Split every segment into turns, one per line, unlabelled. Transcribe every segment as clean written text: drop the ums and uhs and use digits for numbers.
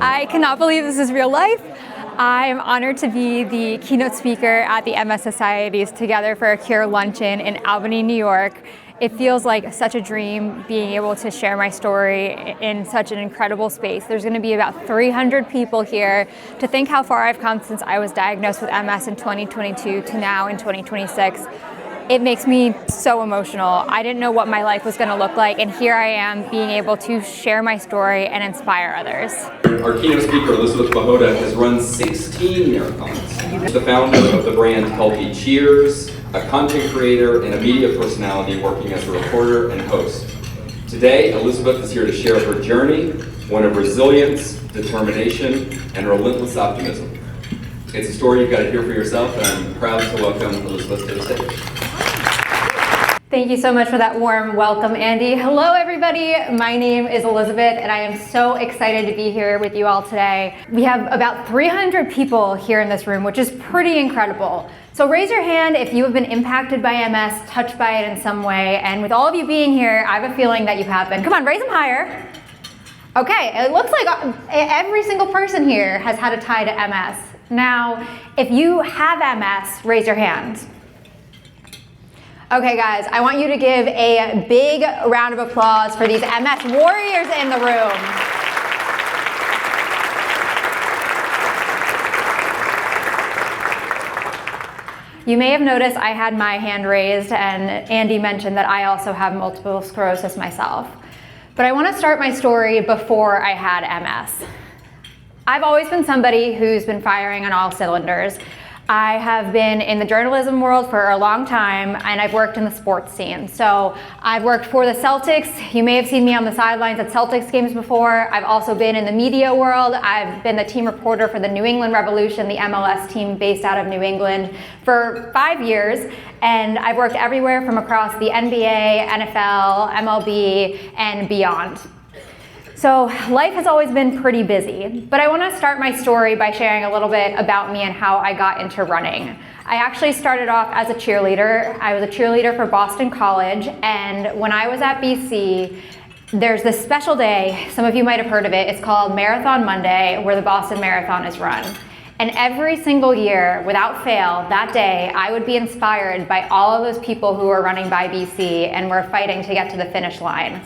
I cannot believe this is real life. I'm honored to be the keynote speaker at the MS Society's Together for a Cure Luncheon in Albany, New York. It feels like such a dream being able to share my story in such an incredible space. There's going to be about 300 people here. To think how far I've come since I was diagnosed with MS in 2022 to now in 2026. It makes me so emotional. I didn't know what my life was going to look like, and here I am being able to share my story and inspire others.
Our keynote speaker, Elizabeth Bahoda, has run 16 marathons. She's the founder of the brand Healthy Cheers, a content creator and a media personality working as a reporter and host. Today, Elizabeth is here to share her journey, one of resilience, determination, and relentless optimism. It's a story you've got to hear for yourself, and I'm proud to welcome Elizabeth to the stage.
Thank you so much for that warm welcome, Andy. Hello, everybody. My name is Elizabeth, and I am so excited to be here with you all today. We have about 300 people here in this room, which is pretty incredible. So raise your hand if you have been impacted by MS, touched by it in some way. And with all of you being here, I have a feeling that you have been. Come on, raise them higher. Okay, it looks like every single person here has had a tie to MS. Now, if you have MS, raise your hand. Okay, guys, I want you to give a big round of applause for these MS warriors in the room. You may have noticed I had my hand raised, and Andy mentioned that I also have multiple sclerosis myself. But I want to start my story before I had MS. I've always been somebody who's been firing on all cylinders. I have been in the journalism world for a long time, and I've worked in the sports scene. So I've worked for the Celtics. You may have seen me on the sidelines at Celtics games before. I've also been in the media world. I've been the team reporter for the New England Revolution, the MLS team based out of New England, for 5 years. And I've worked everywhere from across the NBA, NFL, MLB, and beyond. So life has always been pretty busy, but I want to start my story by sharing a little bit about me and how I got into running. I actually started off as a cheerleader. I was a cheerleader for Boston College, and when I was at BC, there's this special day, some of you might have heard of it, it's called Marathon Monday, where the Boston Marathon is run. And every single year, without fail, that day, I would be inspired by all of those people who were running by BC and were fighting to get to the finish line.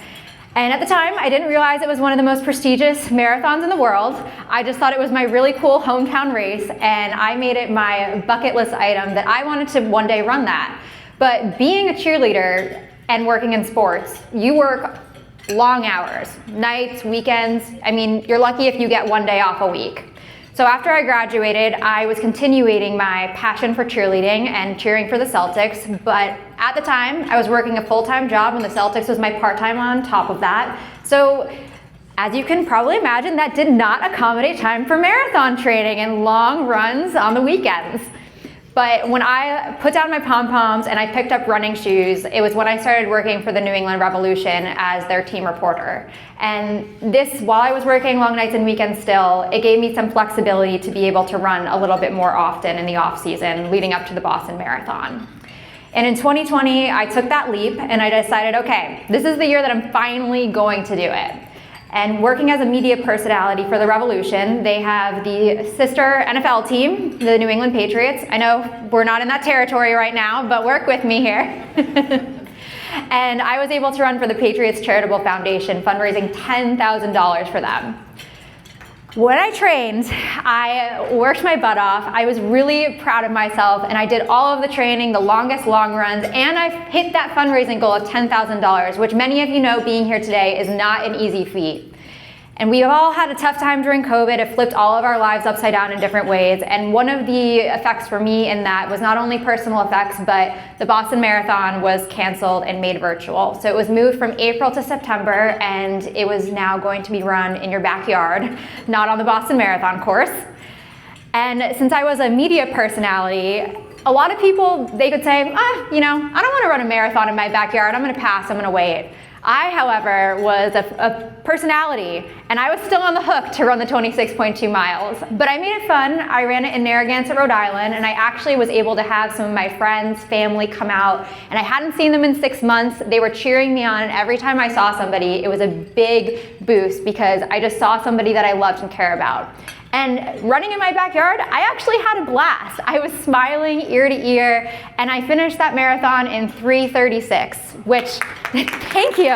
And at the time, I didn't realize it was one of the most prestigious marathons in the world. I just thought it was my really cool hometown race, and I made it my bucket list item that I wanted to one day run that. But being a cheerleader and working in sports, you work long hours, nights, weekends. I mean, you're lucky if you get one day off a week. So after I graduated, I was continuing my passion for cheerleading and cheering for the Celtics, but at the time, I was working a full-time job and the Celtics was my part-time on top of that. So as you can probably imagine, that did not accommodate time for marathon training and long runs on the weekends. But when I put down my pom-poms and I picked up running shoes, it was when I started working for the New England Revolution as their team reporter. And this, while I was working long nights and weekends still, it gave me some flexibility to be able to run a little bit more often in the off season leading up to the Boston Marathon. And in 2020, I took that leap and I decided, okay, this is the year that I'm finally going to do it. And working as a media personality for the Revolution, they have the sister NFL team, the New England Patriots. I know we're not in that territory right now, but work with me here. And I was able to run for the Patriots Charitable Foundation, fundraising $10,000 for them. When I trained, I worked my butt off. I was really proud of myself, and I did all of the training, the longest long runs, and I hit that fundraising goal of $10,000, which many of you know being here today is not an easy feat. And we all had a tough time during COVID. It flipped all of our lives upside down in different ways. And one of the effects for me in that was not only personal effects, but the Boston Marathon was canceled and made virtual. So it was moved from April to September, and it was now going to be run in your backyard, not on the Boston Marathon course. And since I was a media personality, a lot of people, they could say, I don't want to run a marathon in my backyard. I'm going to pass, I'm going to wait. I, however, was a personality, and I was still on the hook to run the 26.2 miles. But I made it fun. I ran it in Narragansett, Rhode Island, and I actually was able to have some of my friends, family come out, and I hadn't seen them in 6 months. They were cheering me on, and every time I saw somebody, it was a big boost because I just saw somebody that I loved and care about. And running in my backyard, I actually had a blast. I was smiling ear to ear, and I finished that marathon in 3:36, which, thank you.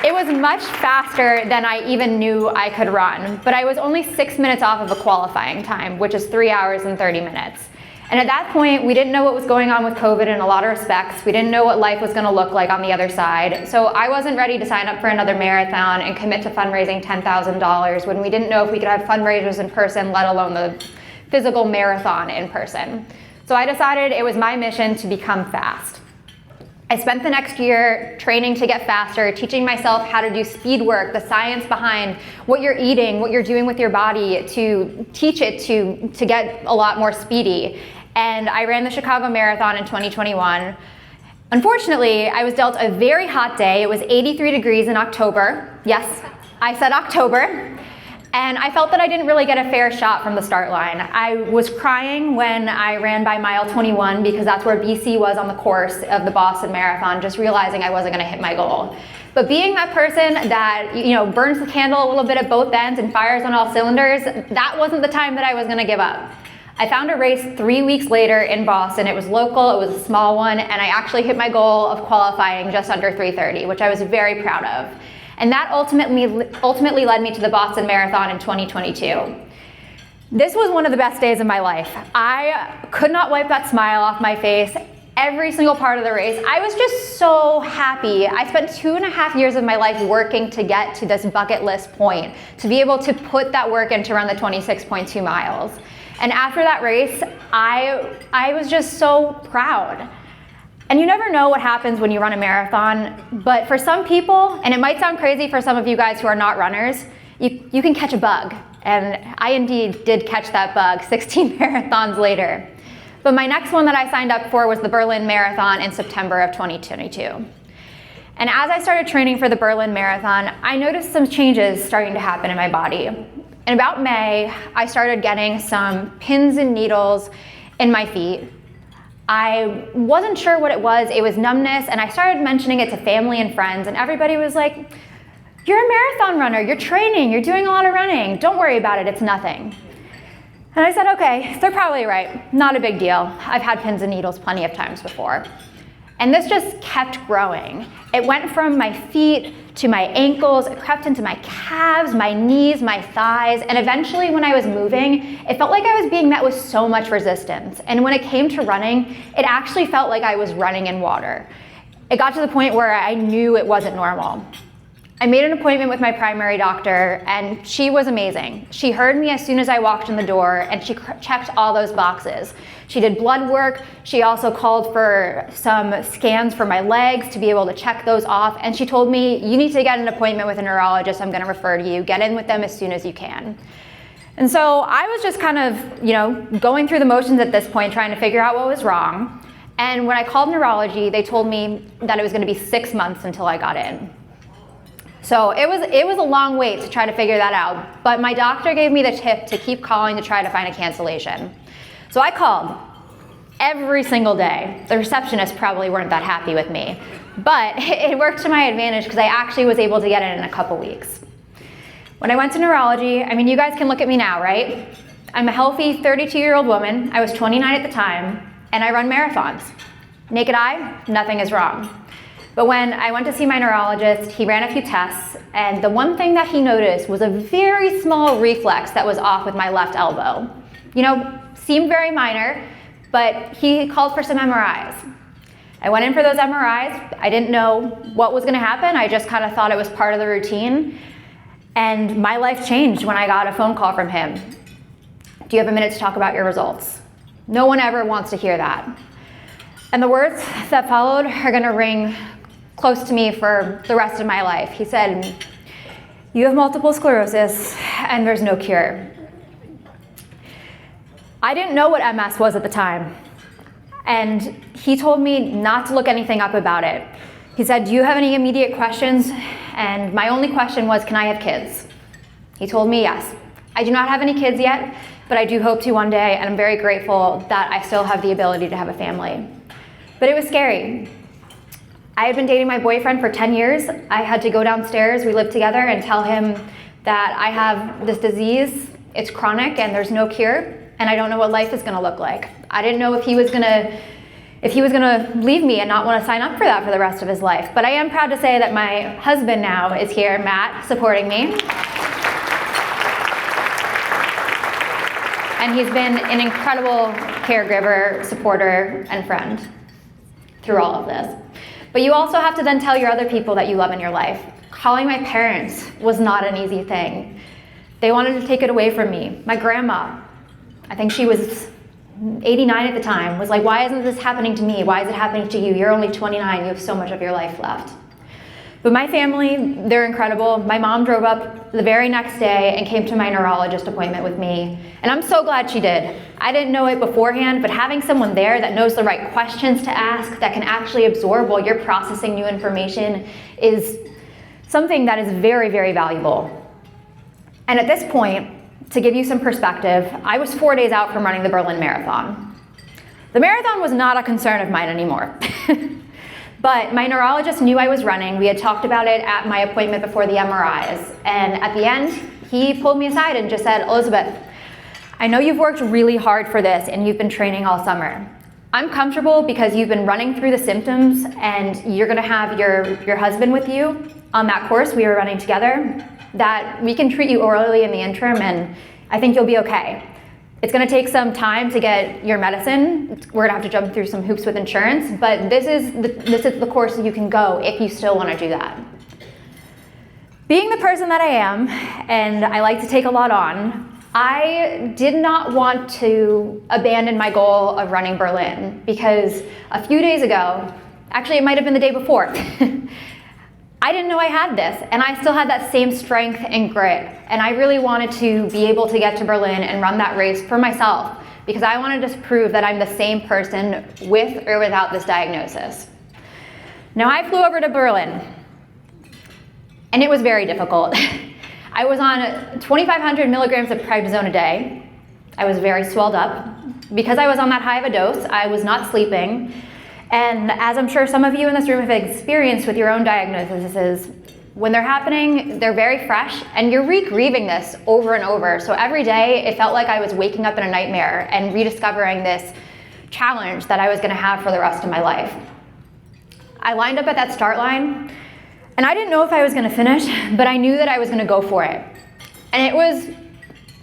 It was much faster than I even knew I could run, but I was only 6 minutes off of a qualifying time, which is 3 hours and 30 minutes. And at that point, we didn't know what was going on with COVID in a lot of respects. We didn't know what life was gonna look like on the other side. So I wasn't ready to sign up for another marathon and commit to fundraising $10,000 when we didn't know if we could have fundraisers in person, let alone the physical marathon in person. So I decided it was my mission to become fast. I spent the next year training to get faster, teaching myself how to do speed work, the science behind what you're eating, what you're doing with your body to teach it to get a lot more speedy. And I ran the Chicago Marathon in 2021. Unfortunately, I was dealt a very hot day. It was 83 degrees in October. Yes, I said October. And I felt that I didn't really get a fair shot from the start line. I was crying when I ran by mile 21 because that's where BC was on the course of the Boston Marathon, just realizing I wasn't gonna hit my goal. But being that person that burns the candle a little bit at both ends and fires on all cylinders, that wasn't the time that I was gonna give up. I found a race 3 weeks later in Boston. It was local, it was a small one, and I actually hit my goal of qualifying just under 3:30, which I was very proud of. And that ultimately led me to the Boston Marathon in 2022. This was one of the best days of my life. I could not wipe that smile off my face every single part of the race. I was just so happy. I spent 2.5 years of my life working to get to this bucket list point, to be able to put that work in to run the 26.2 miles. And after that race, I was just so proud. And you never know what happens when you run a marathon, but for some people, and it might sound crazy for some of you guys who are not runners, you can catch a bug. And I indeed did catch that bug 16 marathons later. But my next one that I signed up for was the Berlin Marathon in September of 2022. And as I started training for the Berlin Marathon, I noticed some changes starting to happen in my body. In about May, I started getting some pins and needles in my feet. I wasn't sure what it was numbness, and I started mentioning it to family and friends, and everybody was like, "You're a marathon runner, you're training, you're doing a lot of running, don't worry about it, it's nothing." And I said, okay, they're probably right, not a big deal. I've had pins and needles plenty of times before. And this just kept growing. It went from my feet to my ankles, it crept into my calves, my knees, my thighs, and eventually when I was moving, it felt like I was being met with so much resistance. And when it came to running, it actually felt like I was running in water. It got to the point where I knew it wasn't normal. I made an appointment with my primary doctor, and she was amazing. She heard me as soon as I walked in the door, and she checked all those boxes. She did blood work. She also called for some scans for my legs to be able to check those off, and she told me, "You need to get an appointment with a neurologist. I'm gonna refer to you. Get in with them as soon as you can." And so I was just kind of, going through the motions at this point, trying to figure out what was wrong. And when I called neurology, they told me that it was gonna be 6 months until I got in. So it was a long wait to try to figure that out, but my doctor gave me the tip to keep calling to try to find a cancellation. So I called every single day. The receptionists probably weren't that happy with me, but it worked to my advantage because I actually was able to get in a couple weeks. When I went to neurology, you guys can look at me now, right? I'm a healthy 32-year-old woman. I was 29 at the time, and I run marathons. Naked eye, nothing is wrong. But when I went to see my neurologist, he ran a few tests, and the one thing that he noticed was a very small reflex that was off with my left elbow. Seemed very minor, but he called for some MRIs. I went in for those MRIs. I didn't know what was gonna happen. I just kind of thought it was part of the routine. And my life changed when I got a phone call from him. "Do you have a minute to talk about your results?" No one ever wants to hear that. And the words that followed are gonna ring close to me for the rest of my life. He said, "You have multiple sclerosis and there's no cure." I didn't know what MS was at the time. And he told me not to look anything up about it. He said, "Do you have any immediate questions?" And my only question was, "Can I have kids?" He told me yes. I do not have any kids yet, but I do hope to one day, and I'm very grateful that I still have the ability to have a family. But it was scary. I had been dating my boyfriend for 10 years. I had to go downstairs, we lived together, and tell him that I have this disease, it's chronic and there's no cure, and I don't know what life is gonna look like. I didn't know if he was gonna leave me and not want to sign up for that for the rest of his life. But I am proud to say that my husband now is here, Matt, supporting me. And he's been an incredible caregiver, supporter, and friend through all of this. But you also have to then tell your other people that you love in your life. Calling my parents was not an easy thing. They wanted to take it away from me. My grandma, I think she was 89 at the time, was like, "Why isn't this happening to me? Why is it happening to you? You're only 29, you have so much of your life left." But my family, they're incredible. My mom drove up the very next day and came to my neurologist appointment with me. And I'm so glad she did. I didn't know it beforehand, but having someone there that knows the right questions to ask, that can actually absorb while you're processing new information, is something that is very, very valuable. And at this point, to give you some perspective, I was 4 days out from running the Berlin Marathon. The marathon was not a concern of mine anymore. But my neurologist knew I was running. We had talked about it at my appointment before the MRIs. And at the end, he pulled me aside and just said, "Elizabeth, I know you've worked really hard for this and you've been training all summer. I'm comfortable because you've been running through the symptoms and you're gonna have your husband with you on that course we were running together, that we can treat you orally in the interim and I think you'll be okay. It's gonna take some time to get your medicine. We're gonna have to jump through some hoops with insurance, but this is the course you can go if you still wanna do that." Being the person that I am, and I like to take a lot on, I did not want to abandon my goal of running Berlin because a few days ago, actually it might have been the day before, I didn't know I had this, and I still had that same strength and grit, and I really wanted to be able to get to Berlin and run that race for myself because I wanted to prove that I'm the same person with or without this diagnosis. Now, I flew over to Berlin, and it was very difficult. I was on 2,500 milligrams of prednisone a day. I was very swelled up. Because I was on that high of a dose, I was not sleeping. And as I'm sure some of you in this room have experienced with your own diagnoses, when they're happening, they're very fresh, and you're re-grieving this over and over. So every day, it felt like I was waking up in a nightmare and rediscovering this challenge that I was gonna have for the rest of my life. I lined up at that start line, and I didn't know if I was gonna finish, but I knew that I was gonna go for it. And it was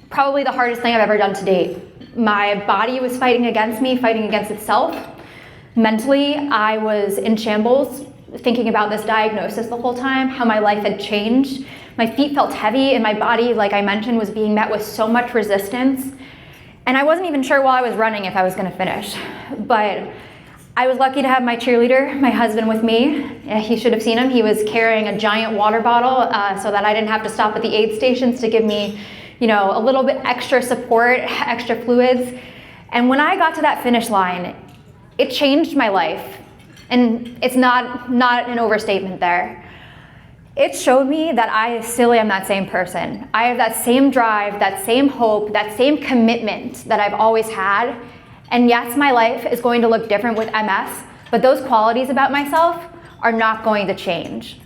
probably the hardest thing I've ever done to date. My body was fighting against me, fighting against itself. Mentally, I was in shambles, thinking about this diagnosis the whole time, how my life had changed. My feet felt heavy, and my body, like I mentioned, was being met with so much resistance. And I wasn't even sure while I was running if I was gonna finish. But I was lucky to have my cheerleader, my husband, with me. He should have seen him. He was carrying a giant water bottle so that I didn't have to stop at the aid stations to give me, a little bit extra support, extra fluids. And when I got to that finish line, it changed my life, and it's not an overstatement there. It showed me that I still am that same person. I have that same drive, that same hope, that same commitment that I've always had. And yes, my life is going to look different with MS, but those qualities about myself are not going to change.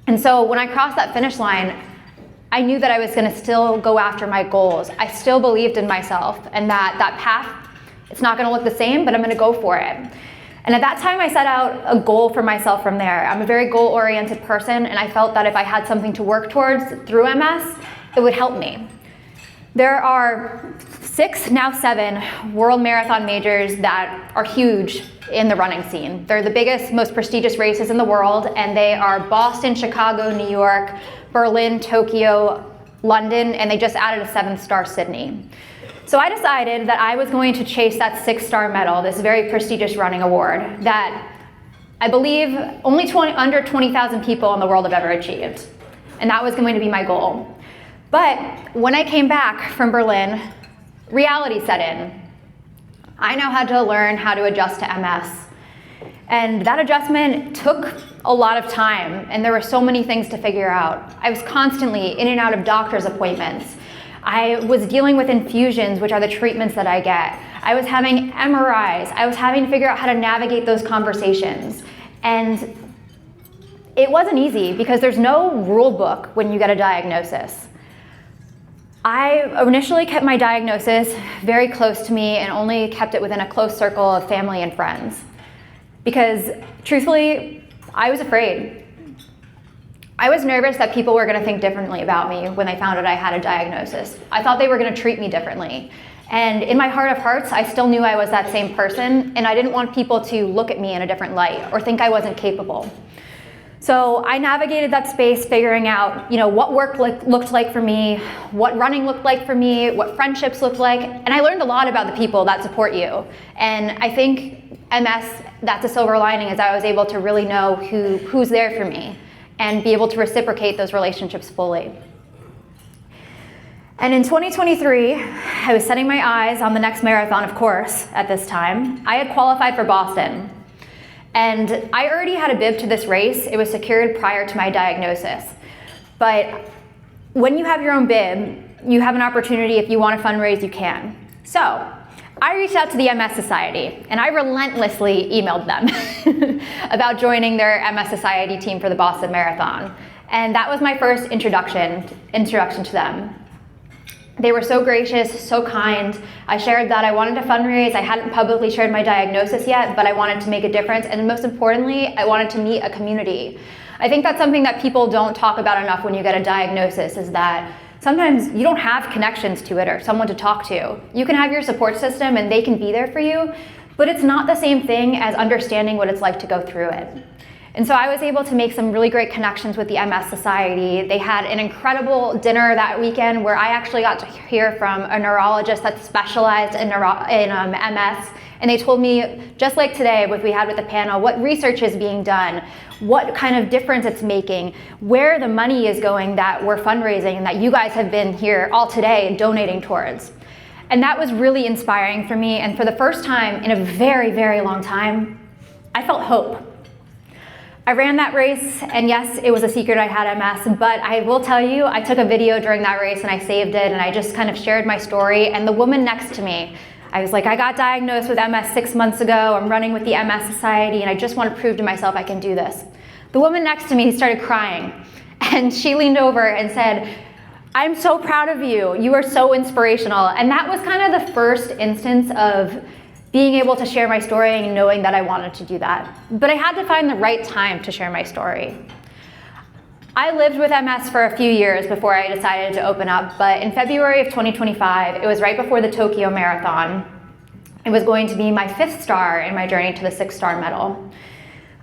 And so when I crossed that finish line, I knew that I was gonna still go after my goals. I still believed in myself and that path, it's not gonna look the same, but I'm gonna go for it. And at that time, I set out a goal for myself from there. I'm a very goal-oriented person, and I felt that if I had something to work towards through MS, it would help me. There are 6, now 7, world marathon majors that are huge in the running scene. They're the biggest, most prestigious races in the world, and they are Boston, Chicago, New York, Berlin, Tokyo, London, and they just added a 7th star, Sydney. So I decided that I was going to chase that 6-star medal, this very prestigious running award that I believe only under 20,000 people in the world have ever achieved. And that was going to be my goal. But when I came back from Berlin, reality set in. I now had to learn how to adjust to MS. And that adjustment took a lot of time, and there were so many things to figure out. I was constantly in and out of doctor's appointments. I was dealing with infusions, which are the treatments that I get. I was having MRIs. I was having to figure out how to navigate those conversations. And it wasn't easy because there's no rule book when you get a diagnosis. I initially kept my diagnosis very close to me and only kept it within a close circle of family and friends. Because truthfully, I was afraid. I was nervous that people were gonna think differently about me when they found out I had a diagnosis. I thought they were gonna treat me differently. And in my heart of hearts, I still knew I was that same person, and I didn't want people to look at me in a different light or think I wasn't capable. So I navigated that space, figuring out, what work looked like for me, what running looked like for me, what friendships looked like, and I learned a lot about the people that support you. And I think MS, that's a silver lining, is I was able to really know who's there for me and be able to reciprocate those relationships fully. And in 2023, I was setting my eyes on the next marathon, of course, at this time. I had qualified for Boston. And I already had a bib to this race. It was secured prior to my diagnosis. But when you have your own bib, you have an opportunity. If you want to fundraise, you can. So I reached out to the MS Society, and I relentlessly emailed them about joining their MS Society team for the Boston Marathon. And that was my first introduction to them. They were so gracious, so kind. I shared that I wanted to fundraise. I hadn't publicly shared my diagnosis yet, but I wanted to make a difference. And most importantly, I wanted to meet a community. I think that's something that people don't talk about enough when you get a diagnosis, is that sometimes you don't have connections to it or someone to talk to. You can have your support system and they can be there for you, but it's not the same thing as understanding what it's like to go through it. And so I was able to make some really great connections with the MS Society. They had an incredible dinner that weekend where I actually got to hear from a neurologist that specialized in MS. And they told me, just like today, what we had with the panel, what research is being done, what kind of difference it's making, where the money is going that we're fundraising and that you guys have been here all today donating towards. And that was really inspiring for me. And for the first time in a very, very long time, I felt hope. I ran that race, and yes, it was a secret I had MS, but I will tell you, I took a video during that race and I saved it, and I just kind of shared my story. And the woman next to me, I was like, I got diagnosed with MS 6 months ago. I'm running with the MS Society, and I just want to prove to myself I can do this. The woman next to me started crying, and she leaned over and said, I'm so proud of you. You are so inspirational. And that was kind of the first instance of being able to share my story and knowing that I wanted to do that. But I had to find the right time to share my story. I lived with MS for a few years before I decided to open up, but in February of 2025, it was right before the Tokyo Marathon. It was going to be my 5th star in my journey to the 6-star medal.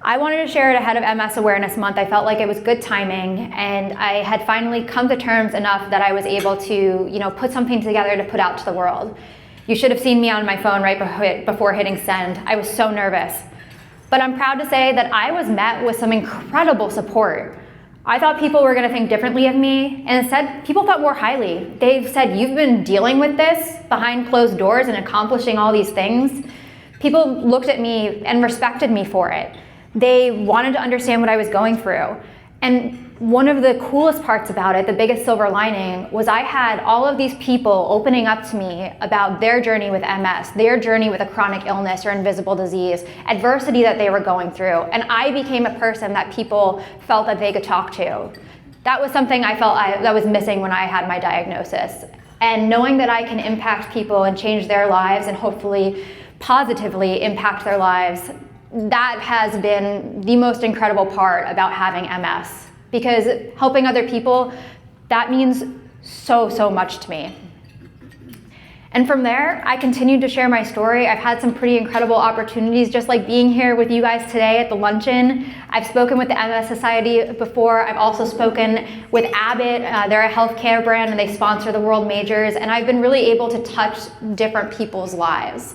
I wanted to share it ahead of MS Awareness Month. I felt like it was good timing, and I had finally come to terms enough that I was able to, put something together to put out to the world. You should have seen me on my phone right before hitting send. I was so nervous. But I'm proud to say that I was met with some incredible support. I thought people were gonna think differently of me, and instead, people thought more highly. They've said, you've been dealing with this behind closed doors and accomplishing all these things. People looked at me and respected me for it. They wanted to understand what I was going through. And one of the coolest parts about it, the biggest silver lining, was I had all of these people opening up to me about their journey with MS, their journey with a chronic illness or invisible disease, adversity that they were going through. And I became a person that people felt that they could talk to. That was something I felt that was missing when I had my diagnosis. And knowing that I can impact people and change their lives and hopefully positively impact their lives, that has been the most incredible part about having MS. Because helping other people, that means so, so much to me. And from there, I continued to share my story. I've had some pretty incredible opportunities, just like being here with you guys today at the Luncheon. I've spoken with the MS Society before. I've also spoken with Abbott. They're a healthcare brand and they sponsor the World Majors. And I've been really able to touch different people's lives.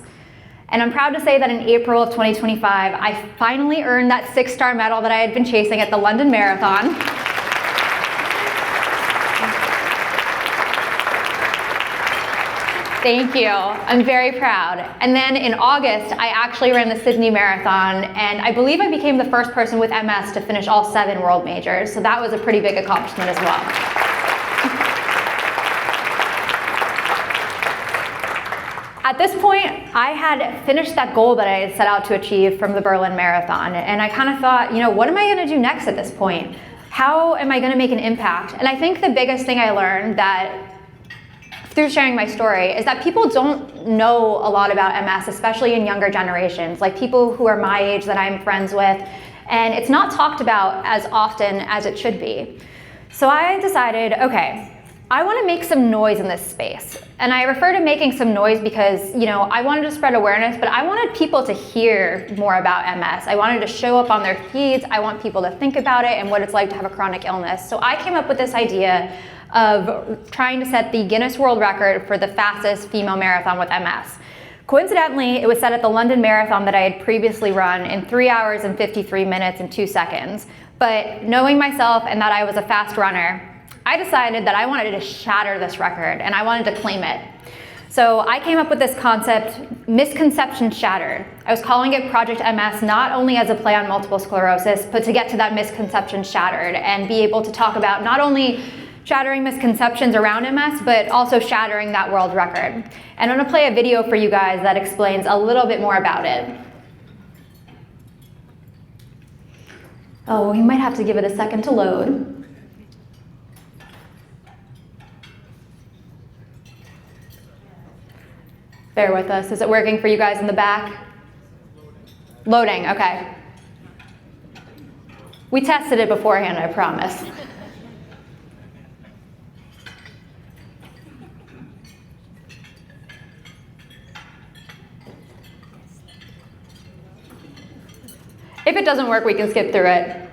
And I'm proud to say that in April of 2025, I finally earned that 6-star medal that I had been chasing at the London Marathon. Thank you. I'm very proud. And then in August, I actually ran the Sydney Marathon, and I believe I became the first person with MS to finish all 7 world majors. So that was a pretty big accomplishment as well. At this point, I had finished that goal that I had set out to achieve from the Berlin Marathon, and I kind of thought, what am I going to do next at this point? How am I going to make an impact? And I think the biggest thing I learned that through sharing my story is that people don't know a lot about MS, especially in younger generations, like people who are my age that I'm friends with, and it's not talked about as often as it should be. So I decided, okay, I want to make some noise in this space. And I refer to making some noise because, I wanted to spread awareness, but I wanted people to hear more about MS. I wanted to show up on their feeds. I want people to think about it and what it's like to have a chronic illness. So I came up with this idea of trying to set the Guinness World Record for the fastest female marathon with MS. Coincidentally, it was set at the London Marathon that I had previously run in 3 hours and 53 minutes and 2 seconds. But knowing myself and that I was a fast runner, I decided that I wanted to shatter this record and I wanted to claim it. So I came up with this concept, misconception shattered. I was calling it Project MS not only as a play on multiple sclerosis, but to get to that misconception shattered and be able to talk about not only shattering misconceptions around MS, but also shattering that world record. And I'm gonna play a video for you guys that explains a little bit more about it. Oh, we might have to give it a second to load. Bear with us. Is it working for you guys in the back? Loading, okay. We tested it beforehand, I promise. If it doesn't work, we can skip through it.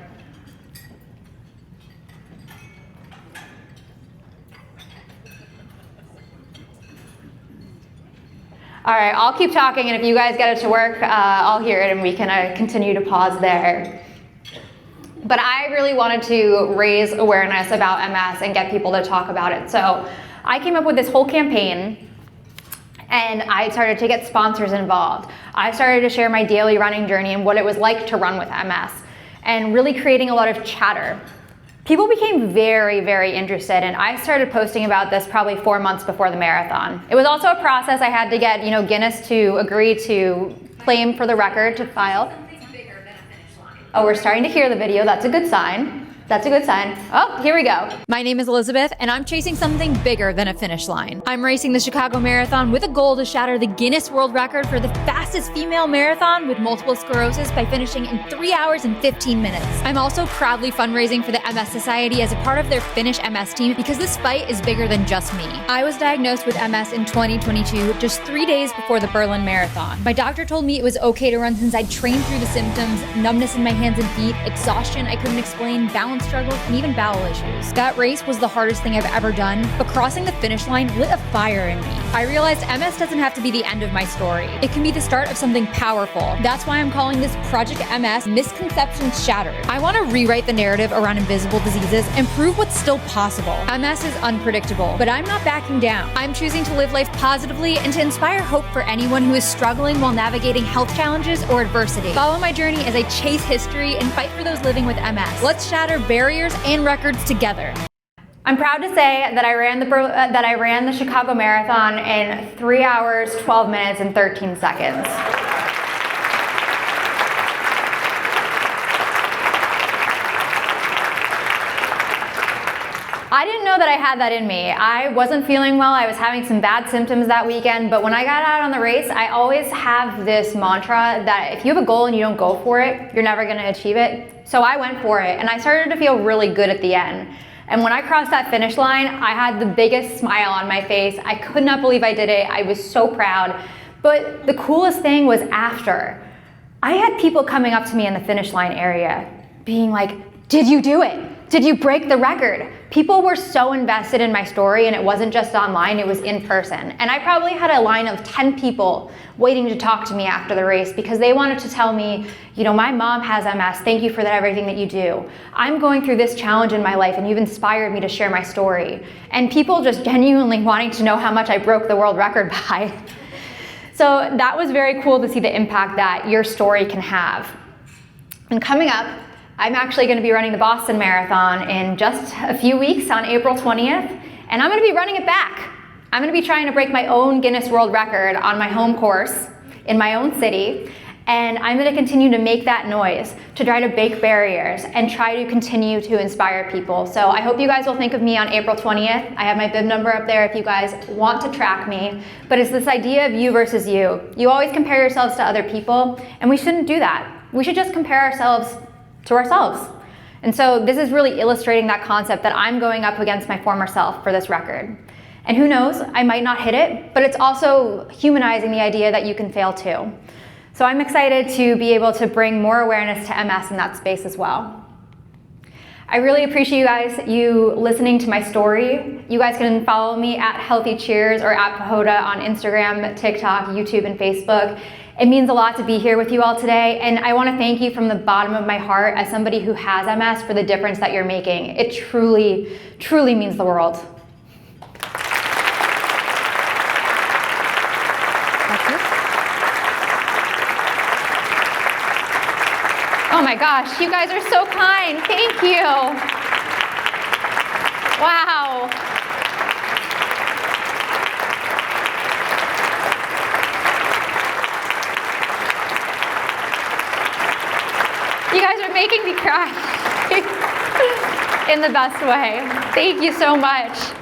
All right, I'll keep talking, and if you guys get it to work, I'll hear it and we can continue to pause there. But I really wanted to raise awareness about MS and get people to talk about it. So I came up with this whole campaign, and I started to get sponsors involved. I started to share my daily running journey and what it was like to run with MS, and really creating a lot of chatter. People became very, very interested, and I started posting about this probably 4 months before the marathon. It was also a process. I had to get, Guinness to agree to claim for the record to file. Oh, we're starting to hear the video. That's a good sign. That's a good sign. Oh, here we go.
My name is Elizabeth, and I'm chasing something bigger than a finish line. I'm racing the Chicago Marathon with a goal to shatter the Guinness World Record for the fastest female marathon with multiple sclerosis by finishing in 3 hours and 15 minutes. I'm also proudly fundraising for the MS Society as a part of their Finish MS team because this fight is bigger than just me. I was diagnosed with MS in 2022, just 3 days before the Berlin Marathon. My doctor told me it was okay to run since I'd trained through the symptoms, numbness in my hands and feet, exhaustion I couldn't explain, balance struggles, and even bowel issues. That race was the hardest thing I've ever done, but crossing the finish line lit a fire in me. I realized MS doesn't have to be the end of my story. It can be the start of something powerful. That's why I'm calling this Project MS Misconceptions Shattered. I want to rewrite the narrative around invisible diseases and prove what's still possible. MS is unpredictable, but I'm not backing down. I'm choosing to live life positively and to inspire hope for anyone who is struggling while navigating health challenges or adversity. Follow my journey as I chase history and fight for those living with MS. Let's shatter barriers and records together.
I'm proud to say that I ran the Chicago Marathon in 3 hours, 12 minutes, and 13 seconds. I didn't know that I had that in me. I wasn't feeling well. I was having some bad symptoms that weekend, but when I got out on the race, I always have this mantra that if you have a goal and you don't go for it, you're never gonna achieve it. So I went for it, and I started to feel really good at the end. And when I crossed that finish line, I had the biggest smile on my face. I could not believe I did it. I was so proud. But the coolest thing was after. I had people coming up to me in the finish line area being like, "Did you do it? Did you break the record? People were so invested in my story, and it wasn't just online, it was in person. And I probably had a line of 10 people waiting to talk to me after the race because they wanted to tell me, you know, my mom has MS, thank you for everything that you do. I'm going through this challenge in my life and you've inspired me to share my story. And people just genuinely wanting to know how much I broke the world record by. So that was very cool to see the impact that your story can have. And coming up, I'm actually going to be running the Boston Marathon in just a few weeks on April 20th, and I'm going to be running it back. I'm going to be trying to break my own Guinness World Record on my home course in my own city, and I'm going to continue to make that noise, to try to break barriers and try to continue to inspire people. So I hope you guys will think of me on April 20th. I have my bib number up there if you guys want to track me, but it's this idea of you versus you. You always compare yourselves to other people, and we shouldn't do that. We should just compare ourselves to ourselves. And so this is really illustrating that concept that I'm going up against my former self for this record. And who knows, I might not hit it, but it's also humanizing the idea that you can fail too. So I'm excited to be able to bring more awareness to MS in that space as well. I really appreciate you listening to my story. You guys can follow me at Healthy Cheers or at Pahoda on Instagram, TikTok, YouTube, and Facebook. It means a lot to be here with you all today, and I want to thank you from the bottom of my heart as somebody who has MS for the difference that you're making. It truly, truly means the world. Oh my gosh, you guys are so kind. Thank you. Wow. You guys are making me cry in the best way. Thank you so much.